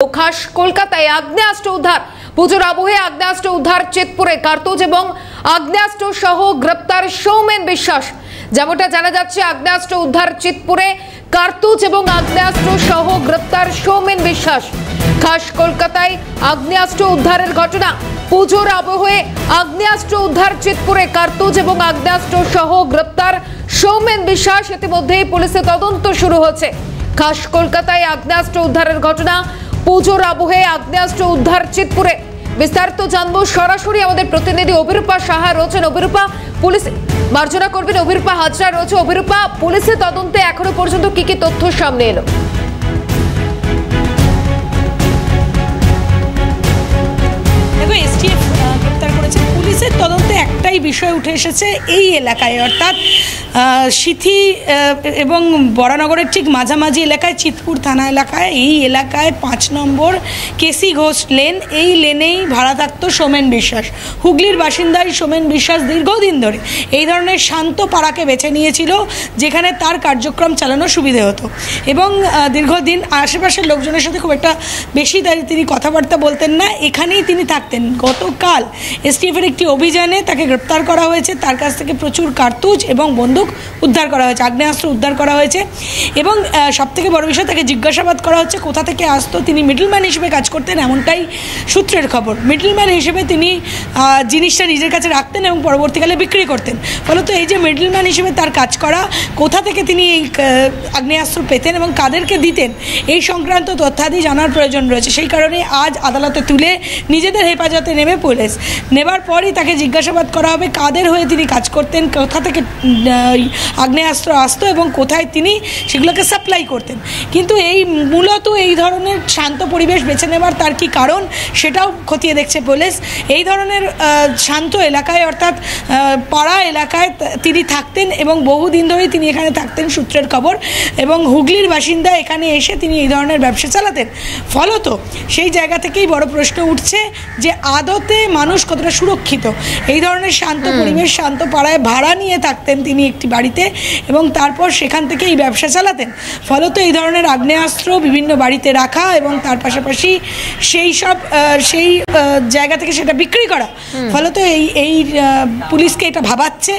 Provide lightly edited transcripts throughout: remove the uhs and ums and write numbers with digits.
খাস কলকাতায় আগ্নেয়াস্ত্র উদ্ধার। পুজোর আবহে আগ্নেয়াস্ত্র উদ্ধার চিতপুরে। কার্তুজ এবং আগ্নেয়াস্ত্র সহ গ্রেপ্তার সৌমেন বিশ্বাস। যেমনটা জানা যাচ্ছে, আগ্নেয়াস্ত্র উদ্ধার চিতপুরে। কার্তুজ এবং আগ্নেয়াস্ত্র সহ গ্রেপ্তার সৌমেন বিশ্বাস। খাস কলকাতায় আগ্নেয়াস্ত্র উদ্ধারের ঘটনা। পুজোর আবহে আগ্নেয়াস্ত্র উদ্ধার চিতপুরে। কার্তুজ এবং আগ্নেয়াস্ত্র সহ গ্রেপ্তার সৌমেন বিশ্বাস। ইতিমধ্যেই পুলিশের তদন্ত শুরু হয়েছে। খাস কলকাতায় আগ্নেয়াস্ত্র উদ্ধারের ঘটনা। পুজোর আবহে আগ্নেয়াস্ত্র উদ্ধার চিতপুরে। বিস্তারিত জানবো সরাসরি আমাদের প্রতিনিধি অভিরূপা সাহা রয়েছেন। অভিরূপা, পুলিশ মার্জনা করবেন অভিরূপা হাজরা রয়েছে। অভিরূপা, পুলিশের তদন্তে এখনো পর্যন্ত কি কি তথ্য সামনে এলো? দেখো, এসটিএফ গ্রেপ্তার করেছে। পুলিশের তদন্তে একটাই বিষয় উঠে এসেছে, এই এলাকায় অর্থাৎ সিথি এবং বরানগরের ঠিক মাঝামাঝি এলাকায়, চিতপুর থানা এলাকায়, এই এলাকায় 5 নম্বর কেসি ঘোষ লেন, এই লেনেই ভাড়া থাকতো সৌমেন বিশ্বাস। হুগলির বাসিন্দাই সৌমেন বিশ্বাস দীর্ঘদিন ধরে এই ধরনের শান্ত পাড়াকে বেছে নিয়েছিল, যেখানে তার কার্যক্রম চালানো সুবিধে হতো এবং দীর্ঘদিন আশেপাশের লোকজনের সাথে খুব একটা বেশি তিনি কথাবার্তা বলতেন না, এখানেই তিনি থাকতেন। গতকাল এসটিএফের একটি অভিযানে তাকে গ্রেপ্তার করা হয়েছে। তার কাছ থেকে প্রচুর কার্তুজ এবং বন্দুক উদ্ধার করা হয়েছে, আগ্নেয়াস্ত্র উদ্ধার করা হয়েছে এবং সবথেকে বড় বিষয়, তাকে জিজ্ঞাসাবাদ করা হচ্ছে কোথা থেকে আসতো। তিনি মিডলম্যান হিসেবে কাজ করতেন, এমনটাই সূত্রের খবর। মিডলম্যান হিসেবে তিনি জিনিসটা নিজের কাছে রাখতেন এবং পরবর্তীকালে বিক্রি করতেন। ফলত এই যে মিডলম্যান হিসেবে তার কাজ করা, কোথা থেকে তিনি এই আগ্নেয়াস্ত্র পেতেন এবং কাদেরকে দিতেন, এই সংক্রান্ত তথ্যাদি জানার প্রয়োজন রয়েছে। সেই কারণে আজ আদালতে তুলে নিজেদের হেফাজতে নেবে পুলিশ। নেবার পরই তাকে জিজ্ঞাসাবাদ করা হবে কাদের হয়ে তিনি কাজ করতেন, কোথা থেকে আগ্নেয়াস্ত্র আসতো এবং কোথায় তিনি সেগুলোকে সাপ্লাই করতেন। কিন্তু এই মূলত এই ধরনের শান্ত পরিবেশ বেছে নেবার তার কি কারণ, সেটাও খতিয়ে দেখছে পুলিশ। এই ধরনের শান্ত এলাকায় অর্থাৎ পাড়া এলাকায় তিনি থাকতেন এবং বহুদিন ধরেই তিনি এখানে থাকতেন সূত্রের খবর, এবং হুগলির বাসিন্দা এখানে এসে তিনি এই ধরনের ব্যবসা চালাতেন। ফলত সেই জায়গা থেকেই বড় প্রশ্ন উঠছে যে আদতে মানুষ কতটা সুরক্ষিত। এই ধরনের শান্ত পরিবেশ, শান্ত পাড়ায় ভাড়া নিয়ে থাকতেন তিনি একটি বাড়িতে এবং তারপর সেখান থেকে এই ব্যবসা চালাতেন। ফলত এই ধরনের আগ্নেয়াস্ত্র বিভিন্ন বাড়িতে রাখা এবং তার পাশাপাশি সেই জায়গা থেকে সেটা বিক্রি করা। ফলত এই পুলিশকে এটা ভাবাচ্ছে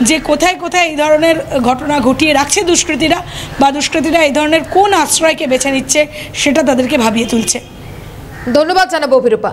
যে কোথায় কোথায় এই ধরনের ঘটনা ঘটিয়ে রাখছে দুষ্কৃতীরা, বা দুষ্কৃতীরা এই ধরনের কোন আশ্রয়কে বেছে নিচ্ছে, সেটা তাদেরকে ভাবিয়ে তুলছে। ধন্যবাদ জানাবো অভিরূপা।